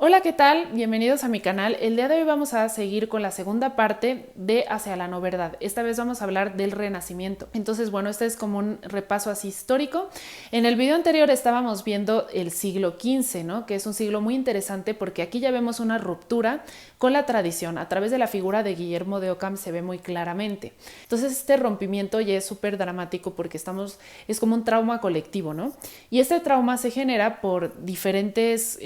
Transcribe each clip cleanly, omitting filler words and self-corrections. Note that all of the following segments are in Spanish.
Hola, ¿qué tal? Bienvenidos a mi canal. El día de hoy vamos a seguir con la segunda parte de Hacia la no verdad. Esta vez vamos a hablar del Renacimiento. Entonces, bueno, este es como un repaso así histórico. En el video anterior estábamos viendo el siglo XV, ¿no? Que es un siglo muy interesante porque aquí ya vemos una ruptura con la tradición. A través de la figura de Guillermo de Ockham se ve muy claramente. Entonces, este rompimiento ya es súper dramático porque es como un trauma colectivo, ¿no? Y este trauma se genera por diferentes,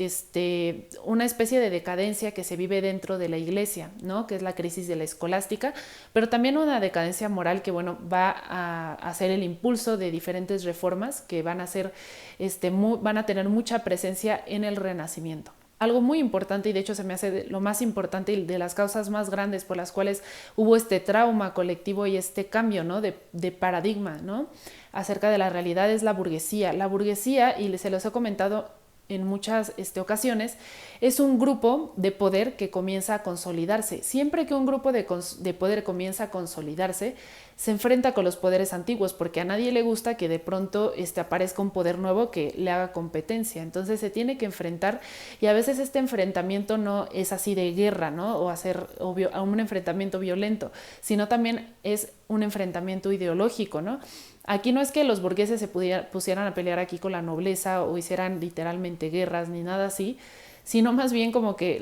una especie de decadencia que se vive dentro de la iglesia, ¿no? Que es la crisis de la escolástica, pero también una decadencia moral que, bueno, va a hacer el impulso de diferentes reformas que van a tener mucha presencia en el Renacimiento. Algo muy importante, y de hecho se me hace lo más importante y de las causas más grandes por las cuales hubo este trauma colectivo y este cambio, ¿no? de paradigma, ¿no? Acerca de la realidad, es la burguesía. La burguesía, y se los he comentado en muchas ocasiones, es un grupo de poder que comienza a consolidarse. Siempre que un grupo de poder comienza a consolidarse, se enfrenta con los poderes antiguos, porque a nadie le gusta que de pronto aparezca un poder nuevo que le haga competencia. Entonces se tiene que enfrentar, y a veces este enfrentamiento no es así de guerra, ¿no? O a un enfrentamiento violento, sino también es un enfrentamiento ideológico, ¿no? Aquí no es que los burgueses se pusieran a pelear aquí con la nobleza o hicieran literalmente guerras ni nada así, sino más bien como que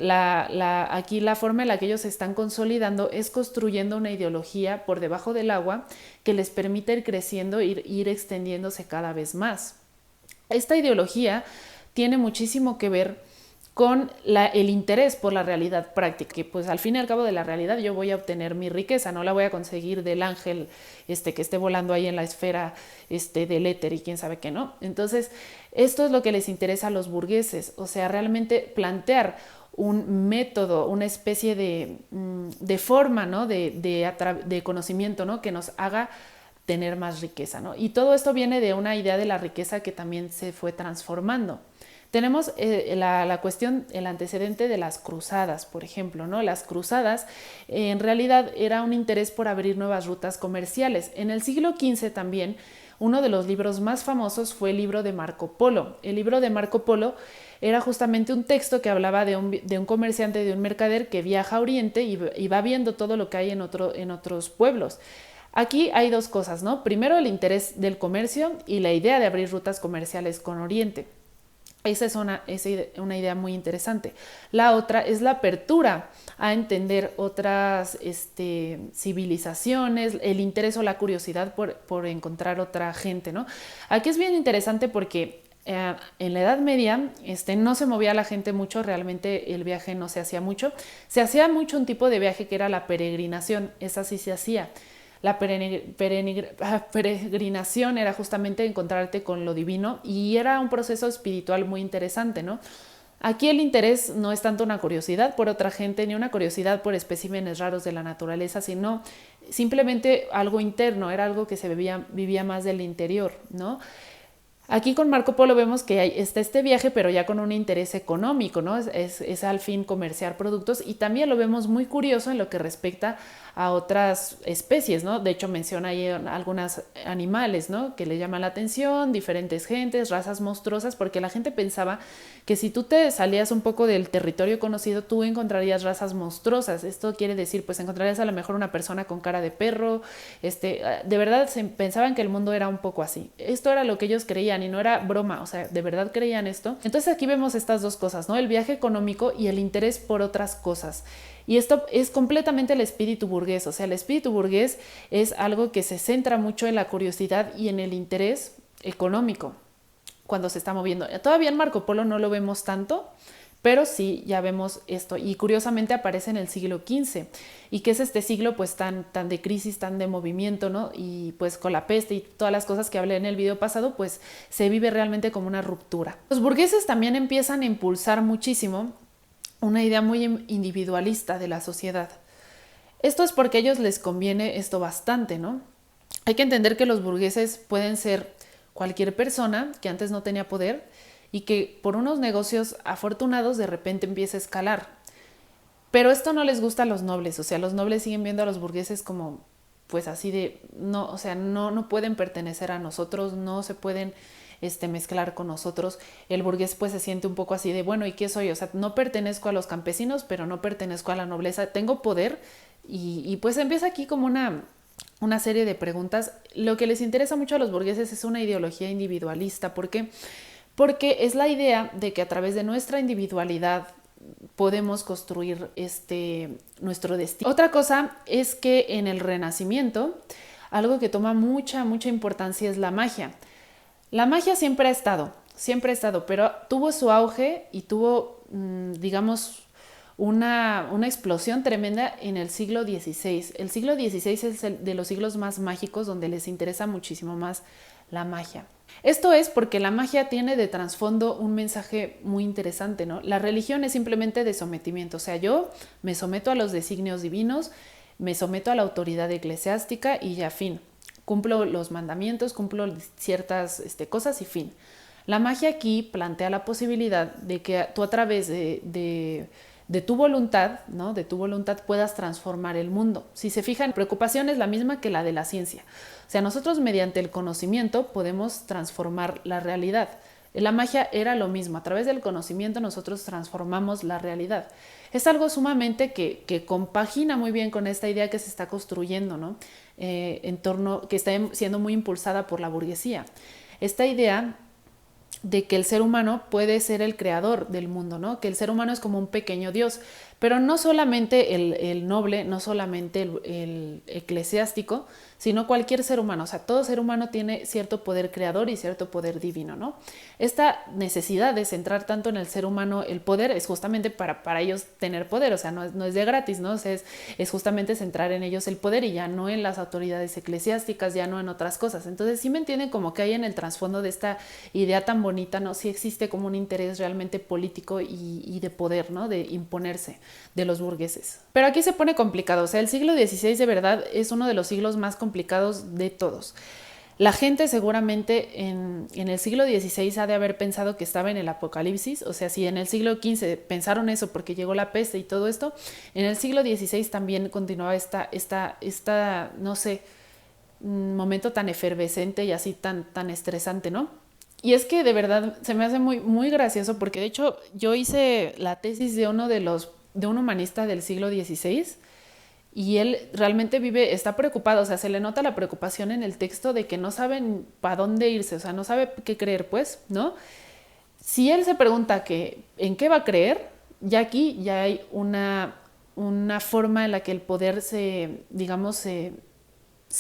aquí la forma en la que ellos se están consolidando es construyendo una ideología por debajo del agua que les permite ir creciendo, ir extendiéndose cada vez más. Esta ideología tiene muchísimo que ver con el interés por la realidad práctica, que pues al fin y al cabo de la realidad yo voy a obtener mi riqueza, no la voy a conseguir del ángel que esté volando ahí en la esfera del éter y quién sabe qué, ¿no? Entonces, esto es lo que les interesa a los burgueses, o sea, realmente plantear un método, una especie de forma, ¿no? de conocimiento, ¿no? Que nos haga tener más riqueza, ¿no? Y todo esto viene de una idea de la riqueza que también se fue transformando. Tenemos la cuestión, el antecedente de las cruzadas, por ejemplo, ¿no? Las cruzadas en realidad era un interés por abrir nuevas rutas comerciales. En el siglo XV también, uno de los libros más famosos fue el libro de Marco Polo. El libro de Marco Polo era justamente un texto que hablaba de un comerciante, de un mercader que viaja a Oriente y va viendo todo lo que hay en otros pueblos. Aquí hay dos cosas, ¿no? Primero, el interés del comercio y la idea de abrir rutas comerciales con Oriente. Esa es una idea muy interesante. La otra es la apertura a entender otras civilizaciones, el interés o la curiosidad por encontrar otra gente, ¿no? Aquí es bien interesante porque en la Edad Media no se movía la gente mucho, realmente el viaje no se hacía mucho. Se hacía mucho un tipo de viaje que era la peregrinación, esa sí se hacía. La peregrinación era justamente encontrarte con lo divino y era un proceso espiritual muy interesante, ¿no? Aquí el interés no es tanto una curiosidad por otra gente ni una curiosidad por especímenes raros de la naturaleza, sino simplemente algo interno, era algo que se vivía más del interior, ¿no? Aquí con Marco Polo vemos que está este viaje, pero ya con un interés económico, ¿no? Es al fin comerciar productos, y también lo vemos muy curioso en lo que respecta a otras especies, ¿no? De hecho menciona ahí algunos animales, ¿no? Que le llaman la atención, diferentes gentes, razas monstruosas, porque la gente pensaba que si tú te salías un poco del territorio conocido, tú encontrarías razas monstruosas. Esto quiere decir, pues encontrarías a lo mejor una persona con cara de perro, de verdad pensaban que el mundo era un poco así. Esto era lo que ellos creían y no era broma, o sea, de verdad creían esto. Entonces aquí vemos estas dos cosas, ¿no? El viaje económico y el interés por otras cosas. Y esto es completamente el espíritu burgués, o sea, el espíritu burgués es algo que se centra mucho en la curiosidad y en el interés económico cuando se está moviendo. Todavía en Marco Polo no lo vemos tanto, pero sí, ya vemos esto. Y curiosamente aparece en el siglo XV. ¿Y qué es este siglo pues tan de crisis, tan de movimiento, ¿no? Y pues con la peste y todas las cosas que hablé en el video pasado, pues se vive realmente como una ruptura. Los burgueses también empiezan a impulsar muchísimo una idea muy individualista de la sociedad. Esto es porque a ellos les conviene esto bastante, ¿no? Hay que entender que los burgueses pueden ser cualquier persona que antes no tenía poder y que por unos negocios afortunados de repente empieza a escalar. Pero esto no les gusta a los nobles, o sea, los nobles siguen viendo a los burgueses como pues así de, no, o sea, no pueden pertenecer a nosotros, no se pueden mezclar con nosotros. El burgués pues se siente un poco así de, bueno, ¿y qué soy? O sea, no pertenezco a los campesinos, pero no pertenezco a la nobleza, tengo poder y pues empieza aquí como una serie de preguntas. Lo que les interesa mucho a los burgueses es una ideología individualista. ¿Por qué? Porque es la idea de que a través de nuestra individualidad podemos construir nuestro destino. Otra cosa es que en el Renacimiento, algo que toma mucha importancia es la magia. La magia siempre ha estado, pero tuvo su auge y tuvo, digamos, una explosión tremenda en el siglo XVI. El siglo XVI es el de los siglos más mágicos donde les interesa muchísimo más la magia. Esto es porque la magia tiene de trasfondo un mensaje muy interesante, ¿no? La religión es simplemente de sometimiento, o sea, yo me someto a los designios divinos, me someto a la autoridad eclesiástica y ya, fin. Cumplo los mandamientos, cumplo ciertas cosas y fin. La magia aquí plantea la posibilidad de que tú a través de tu voluntad, ¿no? De tu voluntad puedas transformar el mundo. Si se fijan, la preocupación es la misma que la de la ciencia. O sea, nosotros mediante el conocimiento podemos transformar la realidad. La magia era lo mismo. A través del conocimiento nosotros transformamos la realidad. Es algo sumamente que compagina muy bien con esta idea que se está construyendo, ¿no? Que está siendo muy impulsada por la burguesía. Esta idea de que el ser humano puede ser el creador del mundo, ¿no? Que el ser humano es como un pequeño Dios, pero no solamente el noble, no solamente el eclesiástico, sino cualquier ser humano. O sea, todo ser humano tiene cierto poder creador y cierto poder divino, ¿no? Esta necesidad de centrar tanto en el ser humano el poder es justamente para ellos tener poder, o sea, no es de gratis, ¿no? O sea, es justamente centrar en ellos el poder y ya no en las autoridades eclesiásticas, ya no en otras cosas. Entonces, sí me entienden como que hay en el trasfondo de esta idea tan bonita, ¿no? Sí existe como un interés realmente político y de poder, ¿no? De imponerse de los burgueses. Pero aquí se pone complicado, o sea, el siglo XVI de verdad es uno de los siglos más complicados de todos. La gente seguramente en el siglo XVI ha de haber pensado que estaba en el apocalipsis, o sea, si en el siglo XV pensaron eso porque llegó la peste y todo esto, en el siglo XVI también continuaba esta no sé, momento tan efervescente y así tan estresante, ¿no? Y es que de verdad se me hace muy gracioso porque de hecho yo hice la tesis de un humanista del siglo XVI y él realmente está preocupado, o sea, se le nota la preocupación en el texto de que no saben para dónde irse, o sea, no sabe qué creer, pues, ¿no? Si él se pregunta en qué va a creer, ya aquí ya hay una forma en la que el poder se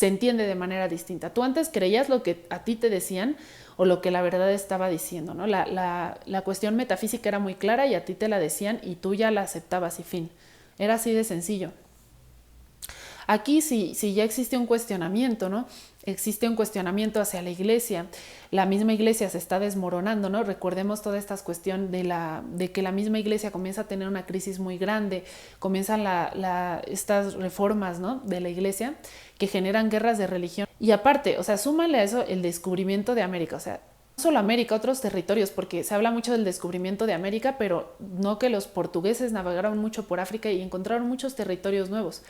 entiende de manera distinta. Tú antes creías lo que a ti te decían o lo que la verdad estaba diciendo, ¿no? La cuestión metafísica era muy clara y a ti te la decían y tú ya la aceptabas y fin. Era así de sencillo. Aquí sí ya existe un cuestionamiento, ¿no? Existe un cuestionamiento hacia la iglesia. La misma iglesia se está desmoronando, ¿no? Recordemos toda esta cuestión de que la misma iglesia comienza a tener una crisis muy grande, comienzan estas reformas, ¿no? De la iglesia que generan guerras de religión. Y aparte, o sea, súmale a eso el descubrimiento de América, o sea, no solo América, otros territorios, porque se habla mucho del descubrimiento de América, pero no que los portugueses navegaron mucho por África y encontraron muchos territorios nuevos.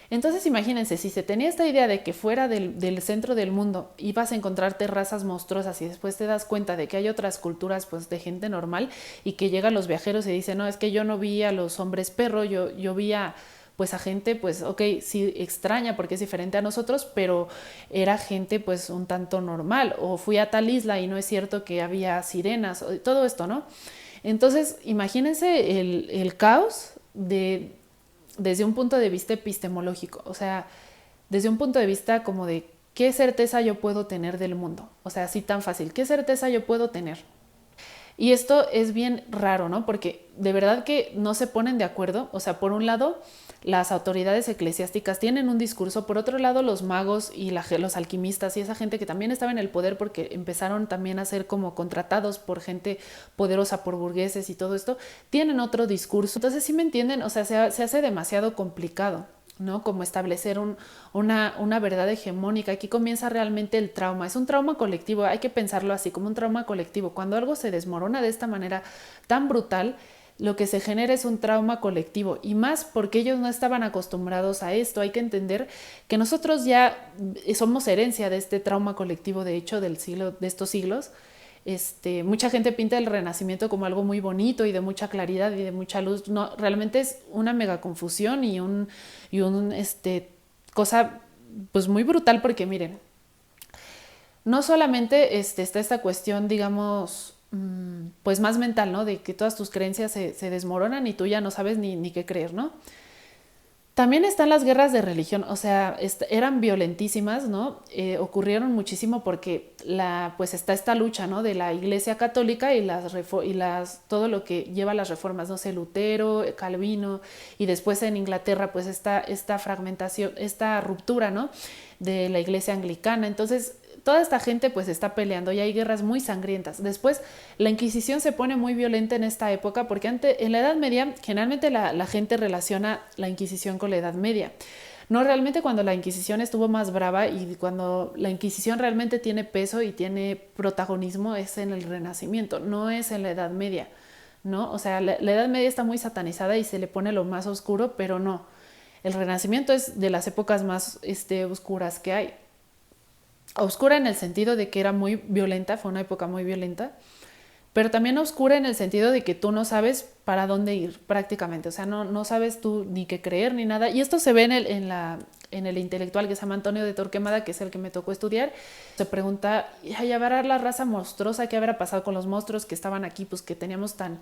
Entonces imagínense, si se tenía esta idea de que fuera del centro del mundo ibas a encontrarte razas monstruosas y después te das cuenta de que hay otras culturas pues de gente normal y que llegan los viajeros y dicen, no, es que yo no vi a los hombres perro, yo vi a pues a gente, pues ok, sí extraña porque es diferente a nosotros, pero era gente pues un tanto normal, o fui a tal isla y no es cierto que había sirenas, todo esto, ¿no? Entonces imagínense el caos desde un punto de vista epistemológico, o sea, desde un punto de vista como de qué certeza yo puedo tener del mundo, o sea, así tan fácil, qué certeza yo puedo tener. Y esto es bien raro, ¿no? Porque de verdad que no se ponen de acuerdo, o sea, por un lado, las autoridades eclesiásticas tienen un discurso, por otro lado, los magos y los alquimistas y esa gente que también estaba en el poder porque empezaron también a ser como contratados por gente poderosa, por burgueses y todo esto, tienen otro discurso. Entonces, ¿sí me entienden? O sea, se hace demasiado complicado, ¿no? Como establecer una verdad hegemónica. Aquí comienza realmente el trauma. Es un trauma colectivo, hay que pensarlo así, como un trauma colectivo. Cuando algo se desmorona de esta manera tan brutal, lo que se genera es un trauma colectivo, y más porque ellos no estaban acostumbrados a esto. Hay que entender que nosotros ya somos herencia de este trauma colectivo, de hecho, de estos siglos. Mucha gente pinta el Renacimiento como algo muy bonito y de mucha claridad y de mucha luz. No, realmente es una mega confusión y cosa pues muy brutal, porque miren, no solamente está esta cuestión, digamos, pues más mental, ¿no? De que todas tus creencias se desmoronan y tú ya no sabes ni qué creer, ¿no? También están las guerras de religión, o sea, eran violentísimas, ¿no? Ocurrieron muchísimo porque pues está esta lucha, ¿no? De la Iglesia Católica y todo lo que lleva a las reformas, no sé, Lutero, Calvino, y después en Inglaterra, pues esta fragmentación, esta ruptura, ¿no? De la Iglesia Anglicana. Entonces, toda esta gente pues está peleando y hay guerras muy sangrientas. Después la Inquisición se pone muy violenta en esta época, porque en la Edad Media generalmente la gente relaciona la Inquisición con la Edad Media. No, realmente cuando la Inquisición estuvo más brava y cuando la Inquisición realmente tiene peso y tiene protagonismo es en el Renacimiento, no es en la Edad Media, ¿no? O sea, la Edad Media está muy satanizada y se le pone lo más oscuro, pero no. El Renacimiento es de las épocas más oscuras que hay. Oscura en el sentido de que era muy violenta, fue una época muy violenta, pero también oscura en el sentido de que tú no sabes para dónde ir prácticamente, o sea, no sabes tú ni qué creer ni nada. Y esto se ve en el intelectual que se llama Antonio de Torquemada, que es el que me tocó estudiar. Se pregunta, ¿y habrá la raza monstruosa? ¿Qué habrá pasado con los monstruos que estaban aquí, pues que teníamos tan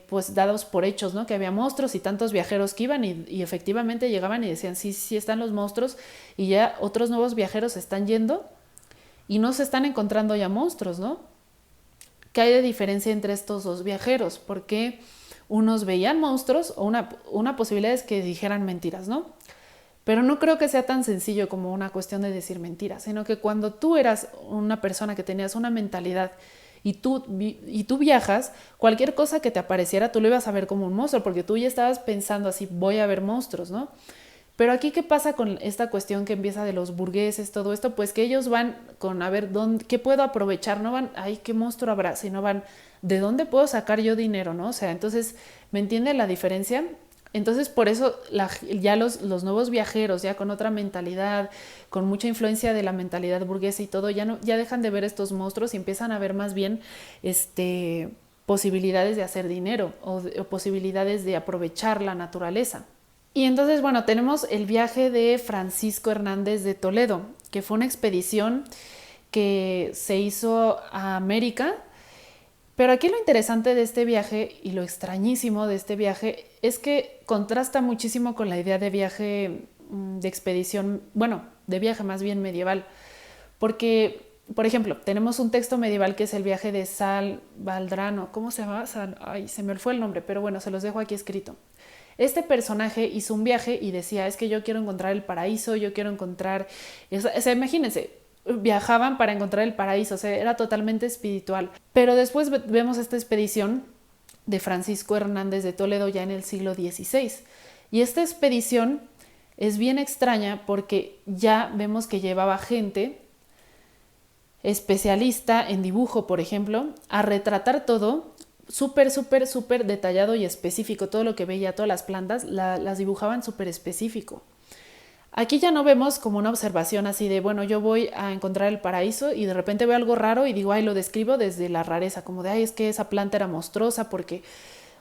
pues dados por hechos, ¿no? Que había monstruos y tantos viajeros que iban y efectivamente llegaban y decían, sí, sí están los monstruos, y ya otros nuevos viajeros están yendo y no se están encontrando ya monstruos, ¿no? ¿Qué hay de diferencia entre estos dos viajeros? Porque unos veían monstruos, o una posibilidad es que dijeran mentiras, ¿no? Pero no creo que sea tan sencillo como una cuestión de decir mentiras, sino que cuando tú eras una persona que tenías una mentalidad y tú viajas, cualquier cosa que te apareciera tú lo ibas a ver como un monstruo, porque tú ya estabas pensando así, voy a ver monstruos, ¿no? Pero aquí, ¿qué pasa con esta cuestión que empieza de los burgueses, todo esto? Pues que ellos van con, a ver, ¿qué puedo aprovechar? No van, ay, ¿qué monstruo habrá? Sino van, ¿de dónde puedo sacar yo dinero, no? O sea, entonces, ¿me entiende la diferencia? Entonces, por eso ya los nuevos viajeros, ya con otra mentalidad, con mucha influencia de la mentalidad burguesa y todo, ya dejan de ver estos monstruos y empiezan a ver más bien posibilidades de hacer dinero o posibilidades de aprovechar la naturaleza. Y entonces, bueno, tenemos el viaje de Francisco Hernández de Toledo, que fue una expedición que se hizo a América. Pero aquí lo interesante de este viaje y lo extrañísimo de este viaje es que contrasta muchísimo con la idea de viaje, de expedición, bueno, de viaje más bien medieval. Porque, por ejemplo, tenemos un texto medieval que es el viaje de Sal Valdrano. ¿Cómo se llama? Ay, se me fue el nombre, pero bueno, se los dejo aquí escrito. Este personaje hizo un viaje y decía, es que yo quiero encontrar el paraíso, yo quiero encontrar... O sea, imagínense, viajaban para encontrar el paraíso, o sea, era totalmente espiritual. Pero después vemos esta expedición de Francisco Hernández de Toledo ya en el siglo XVI. Y esta expedición es bien extraña porque ya vemos que llevaba gente especialista en dibujo, por ejemplo, a retratar todo súper, súper, súper detallado y específico. Todo lo que veía, todas las plantas, las dibujaban súper específico. Aquí ya no vemos como una observación así de, bueno, yo voy a encontrar el paraíso y de repente veo algo raro y digo, ay, lo describo desde la rareza, como de, ay, es que esa planta era monstruosa porque,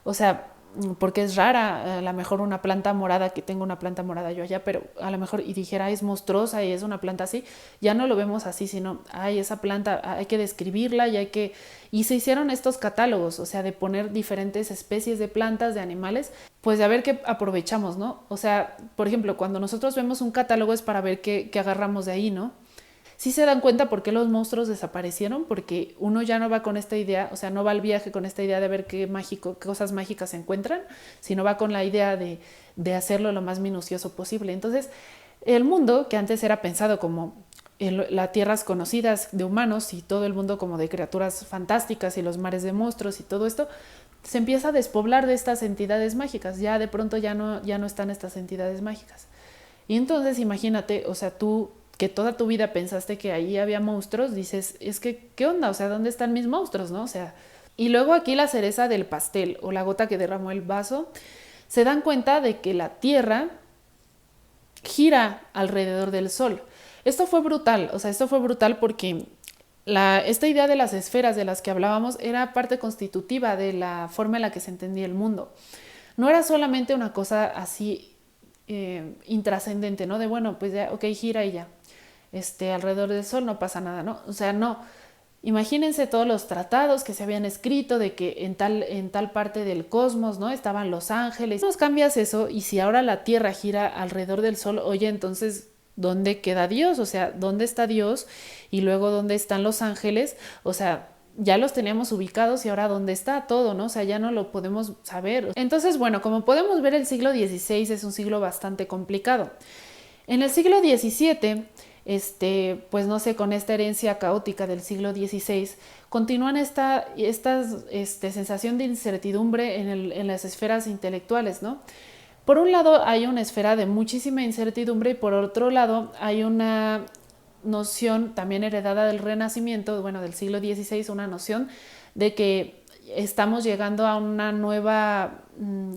o sea, porque es rara, a lo mejor una planta morada, que tengo una planta morada yo allá, pero a lo mejor y dijera, es monstruosa y es una planta así, ya no lo vemos así, sino, ay, esa planta hay que describirla y se hicieron estos catálogos, o sea, de poner diferentes especies de plantas, de animales, pues de a ver qué aprovechamos, ¿no? O sea, por ejemplo, cuando nosotros vemos un catálogo es para ver qué agarramos de ahí, ¿no? Sí se dan cuenta por qué los monstruos desaparecieron, porque uno ya no va con esta idea, o sea, no va al viaje con esta idea de ver qué cosas mágicas se encuentran, sino va con la idea de hacerlo lo más minucioso posible. Entonces, el mundo, que antes era pensado como las tierras conocidas de humanos y todo el mundo como de criaturas fantásticas y los mares de monstruos y todo esto, se empieza a despoblar de estas entidades mágicas. Ya de pronto ya no están estas entidades mágicas. Y entonces imagínate, o sea, tú que toda tu vida pensaste que ahí había monstruos, dices, es que, ¿qué onda? O sea, ¿dónde están mis monstruos, no? O sea, y luego aquí la cereza del pastel o la gota que derramó el vaso, se dan cuenta de que la Tierra gira alrededor del Sol. Esto fue brutal, o sea, esto fue brutal porque esta idea de las esferas de las que hablábamos era parte constitutiva de la forma en la que se entendía el mundo. No era solamente una cosa así intrascendente, ¿no? De bueno, pues ya, ok, gira y ya. Alrededor del sol no pasa nada, ¿no? O sea, no. Imagínense todos los tratados que se habían escrito de que en tal parte del cosmos, ¿no? Estaban los ángeles. Nos cambias eso y si ahora la Tierra gira alrededor del sol, oye, entonces, ¿dónde queda Dios? O sea, ¿dónde está Dios? Y luego, ¿dónde están los ángeles? O sea, ya los teníamos ubicados y ahora ¿dónde está todo? ¿No? O sea, ya no lo podemos saber. Entonces, bueno, como podemos ver, el siglo XVI es un siglo bastante complicado. En el siglo XVII, pues no sé, con esta herencia caótica del siglo XVI, continúan esta sensación de incertidumbre en las esferas intelectuales, ¿no? Por un lado hay una esfera de muchísima incertidumbre y por otro lado hay una noción también heredada del Renacimiento, bueno, del siglo XVI, una noción de que estamos llegando a una nueva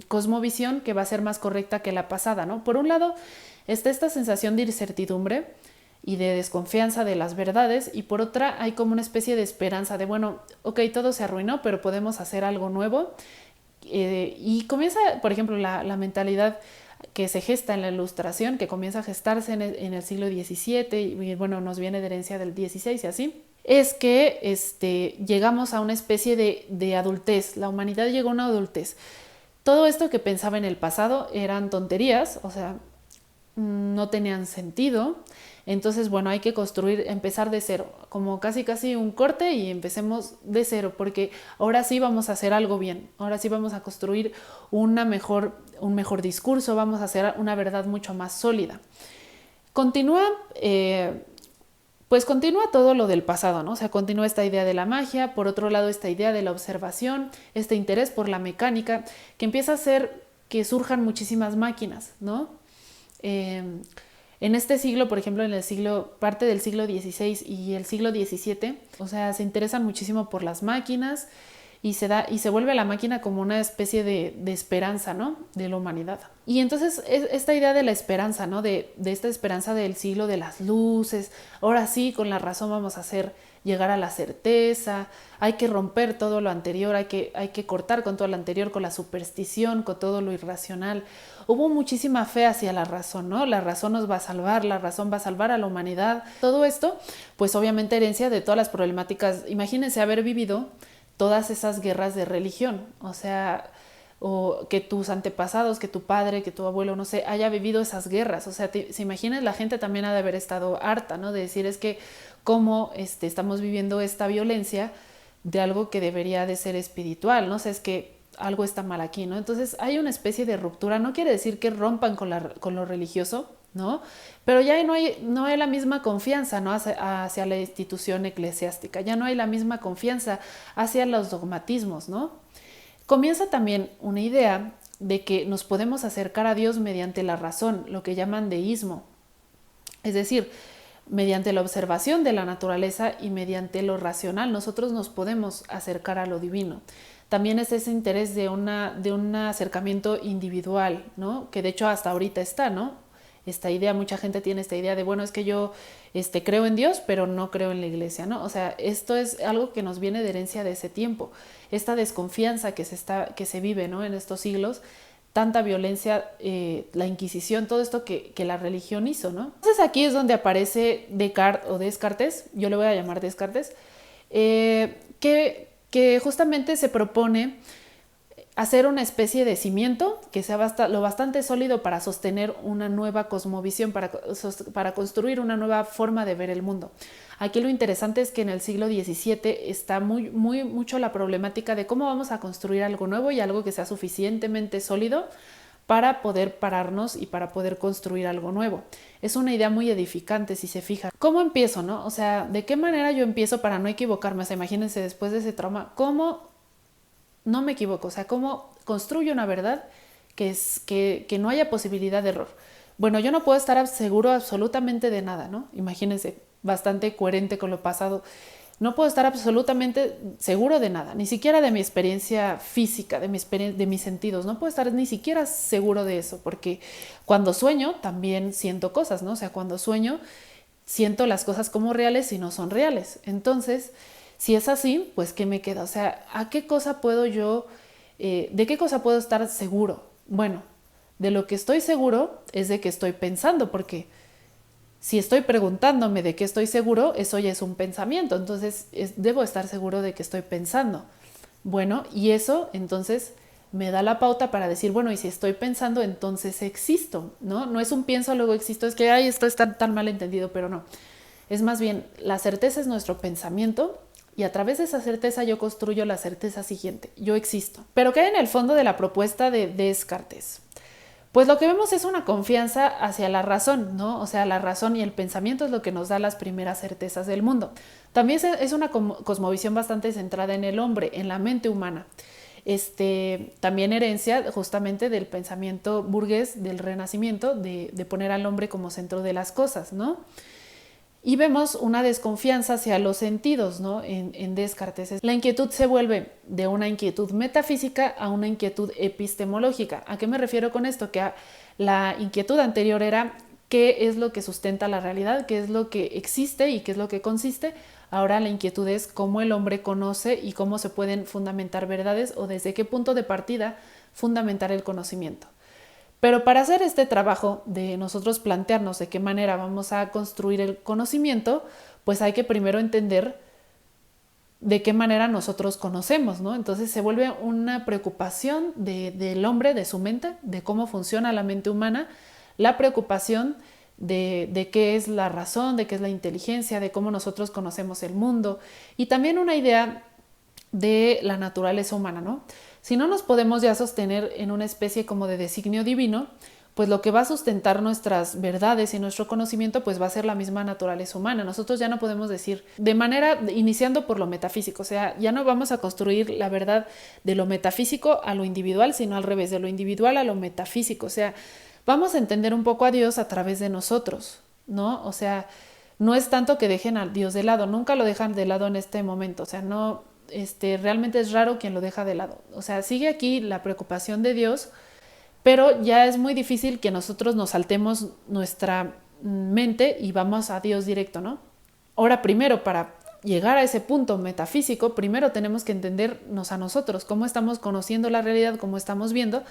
cosmovisión que va a ser más correcta que la pasada, ¿no? Por un lado está esta sensación de incertidumbre y de desconfianza de las verdades y por otra hay como una especie de esperanza de, bueno, ok, todo se arruinó, pero podemos hacer algo nuevo. Y comienza, por ejemplo, la mentalidad que se gesta en la Ilustración, que comienza a gestarse en el siglo XVII y bueno, nos viene de herencia del XVI y así, es que llegamos a una especie de adultez. La humanidad llegó a una adultez. Todo esto que pensaba en el pasado eran tonterías, o sea, no tenían sentido. Entonces, bueno, hay que empezar de cero, como casi un corte y empecemos de cero, porque ahora sí vamos a hacer algo bien, ahora sí vamos a construir un mejor discurso, vamos a hacer una verdad mucho más sólida. Continúa todo lo del pasado, ¿no? O sea, continúa esta idea de la magia, por otro lado esta idea de la observación, este interés por la mecánica, que empieza a hacer que surjan muchísimas máquinas, ¿no? En este siglo, por ejemplo, parte del siglo XVI y el siglo XVII, o sea, se interesan muchísimo por las máquinas y se vuelve la máquina como una especie de esperanza, ¿no? De la humanidad. Y entonces esta idea de la esperanza, ¿no? De esta esperanza del siglo de las luces, ahora sí, con la razón vamos a llegar a la certeza, hay que romper todo lo anterior, hay que cortar con todo lo anterior, con la superstición, con todo lo irracional. Hubo muchísima fe hacia la razón, ¿no? La razón nos va a salvar, la razón va a salvar a la humanidad. Todo esto, pues obviamente herencia de todas las problemáticas. Imagínense haber vivido todas esas guerras de religión, o sea, o que tus antepasados, que tu padre, que tu abuelo, no sé, haya vivido esas guerras. O sea, se imaginas, la gente también ha de haber estado harta, ¿no? De decir, es que cómo estamos viviendo esta violencia de algo que debería de ser espiritual, ¿no? O sea, es que algo está mal aquí, ¿no? Entonces hay una especie de ruptura, no quiere decir que rompan con lo religioso, ¿no? Pero ya no hay la misma confianza, ¿no? hacia la institución eclesiástica, ya no hay la misma confianza hacia los dogmatismos, ¿no? Comienza también una idea de que nos podemos acercar a Dios mediante la razón, lo que llaman deísmo, es decir, mediante la observación de la naturaleza y mediante lo racional nosotros nos podemos acercar a lo divino. También es ese interés de un acercamiento individual, ¿no? Que de hecho hasta ahorita está, ¿no? Esta idea, mucha gente tiene esta idea de, bueno, es que yo creo en Dios, pero no creo en la iglesia, ¿no? O sea, esto es algo que nos viene de herencia de ese tiempo. Esta desconfianza que se vive, ¿no? En estos siglos, tanta violencia, la Inquisición, todo esto que la religión hizo, ¿no? Entonces aquí es donde aparece Descartes, yo le voy a llamar Descartes, que justamente se propone hacer una especie de cimiento que sea lo bastante sólido para sostener una nueva cosmovisión, para construir una nueva forma de ver el mundo. Aquí lo interesante es que en el siglo XVII está mucho la problemática de cómo vamos a construir algo nuevo y algo que sea suficientemente sólido para poder pararnos y para poder construir algo nuevo. Es una idea muy edificante si se fija. ¿Cómo empiezo, no? O sea, ¿de qué manera yo empiezo para no equivocarme? O sea, imagínense después de ese trauma, ¿cómo no me equivoco? O sea, ¿cómo construyo una verdad que no haya posibilidad de error? Bueno, yo no puedo estar seguro absolutamente de nada, ¿no? Imagínense, bastante coherente con lo pasado. No puedo estar absolutamente seguro de nada, ni siquiera de mi experiencia física, de mis sentidos. No puedo estar ni siquiera seguro de eso, porque cuando sueño también siento cosas, ¿no? O sea, cuando sueño siento las cosas como reales y no son reales. Entonces, si es así, pues ¿qué me queda? O sea, ¿a qué cosa puedo yo, de qué cosa puedo estar seguro? Bueno, de lo que estoy seguro es de que estoy pensando, porque si estoy preguntándome de qué estoy seguro, eso ya es un pensamiento, entonces debo estar seguro de que estoy pensando. Bueno, y eso entonces me da la pauta para decir, bueno, y si estoy pensando, entonces existo, ¿no? No es un pienso, luego existo, es que, ay, esto está tan mal entendido, pero no. Es más bien, la certeza es nuestro pensamiento y a través de esa certeza yo construyo la certeza siguiente, yo existo. Pero ¿qué hay en el fondo de la propuesta de Descartes? Pues lo que vemos es una confianza hacia la razón, ¿no? O sea, la razón y el pensamiento es lo que nos da las primeras certezas del mundo. También es una cosmovisión bastante centrada en el hombre, en la mente humana. También herencia justamente del pensamiento burgués del Renacimiento, de poner al hombre como centro de las cosas, ¿no? Y vemos una desconfianza hacia los sentidos, ¿no? En Descartes. La inquietud se vuelve de una inquietud metafísica a una inquietud epistemológica. ¿A qué me refiero con esto? Que la inquietud anterior era qué es lo que sustenta la realidad, qué es lo que existe y qué es lo que consiste. Ahora la inquietud es cómo el hombre conoce y cómo se pueden fundamentar verdades o desde qué punto de partida fundamentar el conocimiento. Pero para hacer este trabajo de nosotros plantearnos de qué manera vamos a construir el conocimiento, pues hay que primero entender de qué manera nosotros conocemos, ¿no? Entonces se vuelve una preocupación del hombre, de su mente, de cómo funciona la mente humana, la preocupación de qué es la razón, de qué es la inteligencia, de cómo nosotros conocemos el mundo y también una idea de la naturaleza humana, ¿no? Si no nos podemos ya sostener en una especie como de designio divino, pues lo que va a sustentar nuestras verdades y nuestro conocimiento pues va a ser la misma naturaleza humana. Nosotros ya no podemos decir de manera, iniciando por lo metafísico, o sea, ya no vamos a construir la verdad de lo metafísico a lo individual, sino al revés, de lo individual a lo metafísico, o sea, vamos a entender un poco a Dios a través de nosotros, ¿no? O sea, no es tanto que dejen a Dios de lado, nunca lo dejan de lado en este momento, o sea, no, realmente es raro quien lo deja de lado. O sea, sigue aquí la preocupación de Dios, pero ya es muy difícil que nosotros nos saltemos nuestra mente y vamos a Dios directo, ¿no? Ahora, primero, para llegar a ese punto metafísico, primero tenemos que entendernos a nosotros, cómo estamos conociendo la realidad, cómo estamos viendo.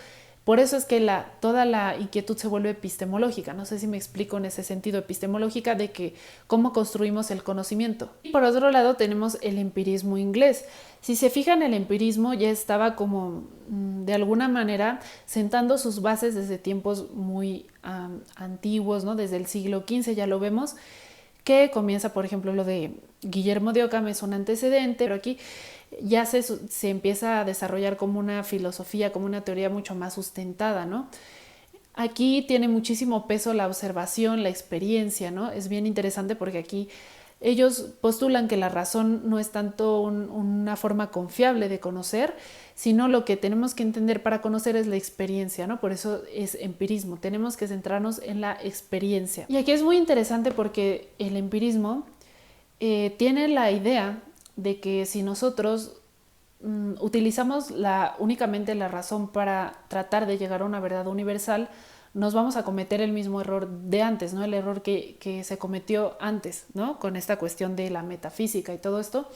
Por eso es que toda la inquietud se vuelve epistemológica. No sé si me explico en ese sentido, epistemológica, de que cómo construimos el conocimiento. Y por otro lado tenemos el empirismo inglés. Si se fijan, el empirismo ya estaba como de alguna manera sentando sus bases desde tiempos muy antiguos, ¿no? Desde el siglo XV ya lo vemos, que comienza, por ejemplo, lo de Guillermo de Ockham es un antecedente, pero aquí ya se empieza a desarrollar como una filosofía, como una teoría mucho más sustentada, ¿no? Aquí tiene muchísimo peso la observación, la experiencia, ¿no? Es bien interesante porque aquí ellos postulan que la razón no es tanto una forma confiable de conocer, sino lo que tenemos que entender para conocer es la experiencia, ¿no? Por eso es empirismo, tenemos que centrarnos en la experiencia. Y aquí es muy interesante porque el empirismo tiene la idea de que si nosotros utilizamos únicamente la razón para tratar de llegar a una verdad universal, nos vamos a cometer el mismo error de antes, ¿no? El error que se cometió antes, ¿no? Con esta cuestión de la metafísica y todo esto,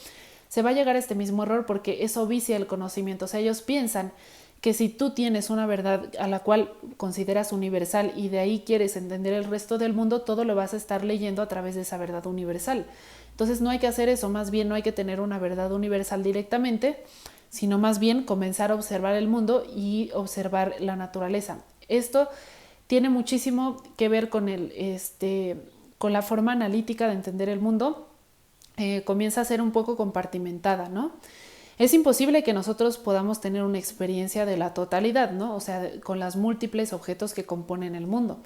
se va a llegar a este mismo error porque eso vicia el conocimiento. O sea, ellos piensan que si tú tienes una verdad a la cual consideras universal y de ahí quieres entender el resto del mundo, todo lo vas a estar leyendo a través de esa verdad universal. Entonces no hay que hacer eso, más bien no hay que tener una verdad universal directamente, sino más bien comenzar a observar el mundo y observar la naturaleza. Esto tiene muchísimo que ver con la forma analítica de entender el mundo. Comienza a ser un poco compartimentada, ¿no? Es imposible que nosotros podamos tener una experiencia de la totalidad, ¿no? O sea, con los múltiples objetos que componen el mundo.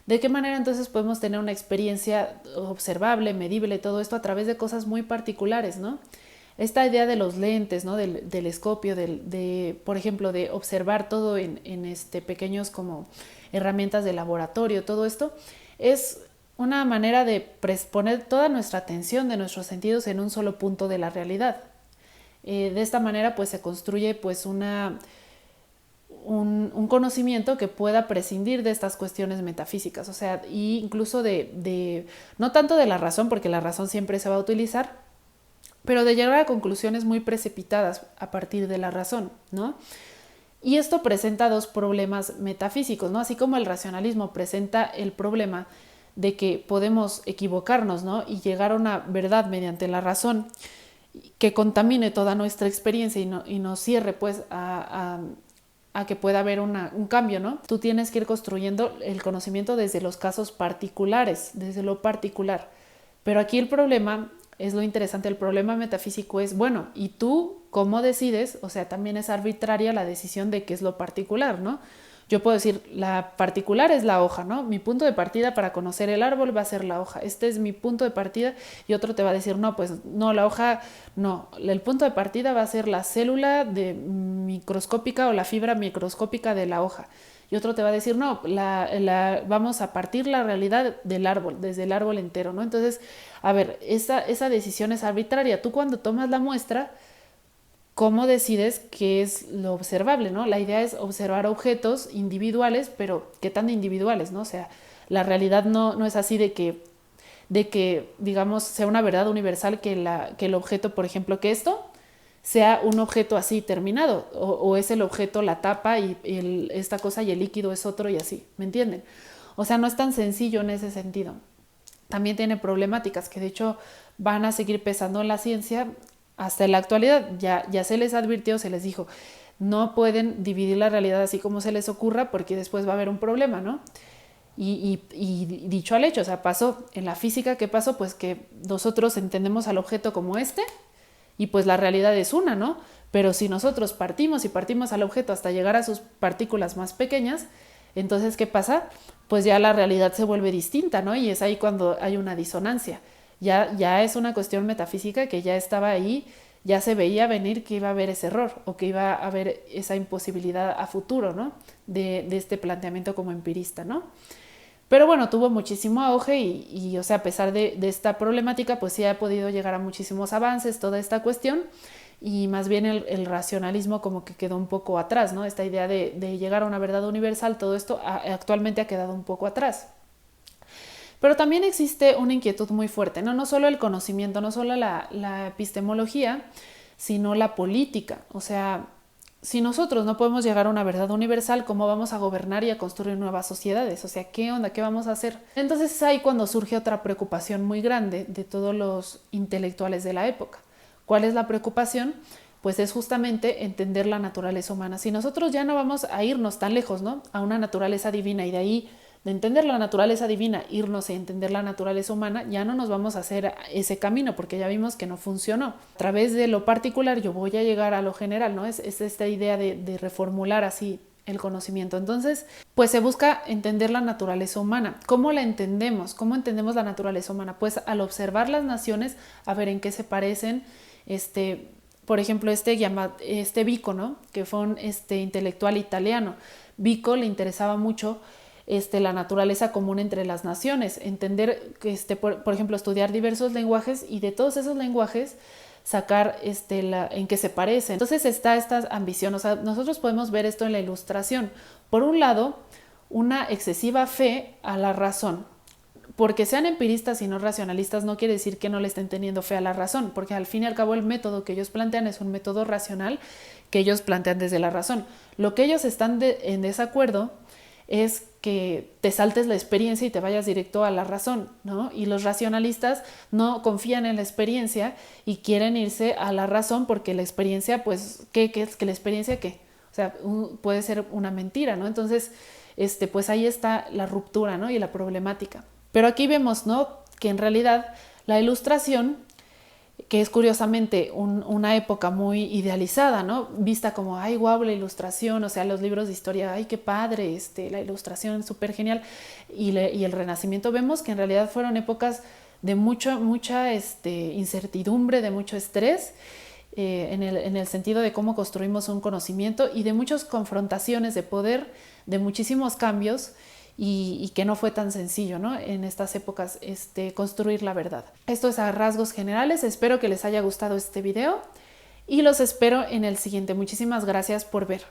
¿De qué manera entonces podemos tener una experiencia observable, medible, todo esto a través de cosas muy particulares, ¿no? Esta idea de los lentes, ¿no? Del telescopio, por ejemplo, de observar todo en pequeños como herramientas de laboratorio, todo esto es una manera de poner toda nuestra atención de nuestros sentidos en un solo punto de la realidad. De esta manera pues se construye pues un conocimiento que pueda prescindir de estas cuestiones metafísicas, o sea, y incluso no tanto de la razón, porque la razón siempre se va a utilizar, pero de llegar a conclusiones muy precipitadas a partir de la razón, ¿no? Y esto presenta dos problemas metafísicos, ¿no? Así como el racionalismo presenta el problema de que podemos equivocarnos, ¿no? Y llegar a una verdad mediante la razón que contamine toda nuestra experiencia y nos cierre pues a que pueda haber un cambio, ¿no? Tú tienes que ir construyendo el conocimiento desde los casos particulares, desde lo particular. Pero aquí el problema es lo interesante, el problema metafísico es, bueno, ¿y tú cómo decides? O sea, también es arbitraria la decisión de qué es lo particular, ¿no? Yo puedo decir, la particular es la hoja, ¿no? Mi punto de partida para conocer el árbol va a ser la hoja. Este es mi punto de partida y otro te va a decir, no, pues no, la hoja, no. El punto de partida va a ser la célula microscópica o la fibra microscópica de la hoja. Y otro te va a decir, no, vamos a partir la realidad del árbol, desde el árbol entero, ¿no? Entonces, a ver, esa decisión es arbitraria. Tú cuando tomas la muestra, ¿cómo decides qué es lo observable, ¿no? La idea es observar objetos individuales, pero ¿qué tan individuales, no? O sea, la realidad no es así de que, digamos, sea una verdad universal que el objeto, por ejemplo, que esto sea un objeto así terminado, o es el objeto la tapa y esta cosa y el líquido es otro y así, ¿me entienden? O sea, no es tan sencillo en ese sentido. También tiene problemáticas que de hecho van a seguir pesando en la ciencia hasta la actualidad. Ya se les advirtió, se les dijo, no pueden dividir la realidad así como se les ocurra porque después va a haber un problema, ¿no? Y dicho al hecho, o sea, pasó en la física, ¿qué pasó? Pues que nosotros entendemos al objeto como y pues la realidad es una, ¿no? Pero si nosotros partimos al objeto hasta llegar a sus partículas más pequeñas, entonces, ¿qué pasa? Pues ya la realidad se vuelve distinta, ¿no? Y es ahí cuando hay una disonancia. Ya es una cuestión metafísica que ya estaba ahí, ya se veía venir que iba a haber ese error o que iba a haber esa imposibilidad a futuro, ¿no? De este planteamiento como empirista, ¿no? Pero bueno, tuvo muchísimo auge y o sea, a pesar de esta problemática, pues sí ha podido llegar a muchísimos avances toda esta cuestión y más bien el racionalismo como que quedó un poco atrás, ¿no? Esta idea de llegar a una verdad universal, todo esto actualmente ha quedado un poco atrás. Pero también existe una inquietud muy fuerte, no solo el conocimiento, no solo la epistemología, sino la política. O sea, si nosotros no podemos llegar a una verdad universal, ¿cómo vamos a gobernar y a construir nuevas sociedades? O sea, ¿qué onda? ¿Qué vamos a hacer? Entonces es ahí cuando surge otra preocupación muy grande de todos los intelectuales de la época. ¿Cuál es la preocupación? Pues es justamente entender la naturaleza humana. Si nosotros ya no vamos a irnos tan lejos, ¿no? A una naturaleza divina y de ahí de entender la naturaleza divina, irnos a entender la naturaleza humana, ya no nos vamos a hacer ese camino porque ya vimos que no funcionó. A través de lo particular yo voy a llegar a lo general, ¿no? Es esta idea de reformular así el conocimiento. Entonces, pues se busca entender la naturaleza humana. ¿Cómo la entendemos? ¿Cómo entendemos la naturaleza humana? Pues al observar las naciones, a ver en qué se parecen, por ejemplo, Vico, ¿no? Que fue un intelectual italiano. Vico le interesaba mucho la naturaleza común entre las naciones, entender que por ejemplo, estudiar diversos lenguajes y de todos esos lenguajes sacar en qué se parecen. Entonces está esta ambición, o sea, nosotros podemos ver esto en la Ilustración. Por un lado, una excesiva fe a la razón. Porque sean empiristas y no racionalistas no quiere decir que no le estén teniendo fe a la razón, porque al fin y al cabo el método que ellos plantean es un método racional que ellos plantean desde la razón. Lo que ellos están en desacuerdo es que te saltes la experiencia y te vayas directo a la razón, ¿no? Y los racionalistas no confían en la experiencia y quieren irse a la razón porque la experiencia, pues, ¿qué es? ¿Que la experiencia qué? O sea, puede ser una mentira, ¿no? Entonces, pues ahí está la ruptura, ¿no? Y la problemática. Pero aquí vemos, ¿no? Que en realidad la Ilustración, que es curiosamente una época muy idealizada, ¿no? Vista como, ay, guau, la Ilustración, o sea, los libros de historia, ay, qué padre, la Ilustración, súper genial, y el Renacimiento, vemos que en realidad fueron épocas de mucha incertidumbre, de mucho estrés, en el sentido de cómo construimos un conocimiento y de muchas confrontaciones de poder, de muchísimos cambios, y que no fue tan sencillo, ¿no? En estas épocas construir la verdad. Esto es a rasgos generales. Espero que les haya gustado este video y los espero en el siguiente. Muchísimas gracias por ver.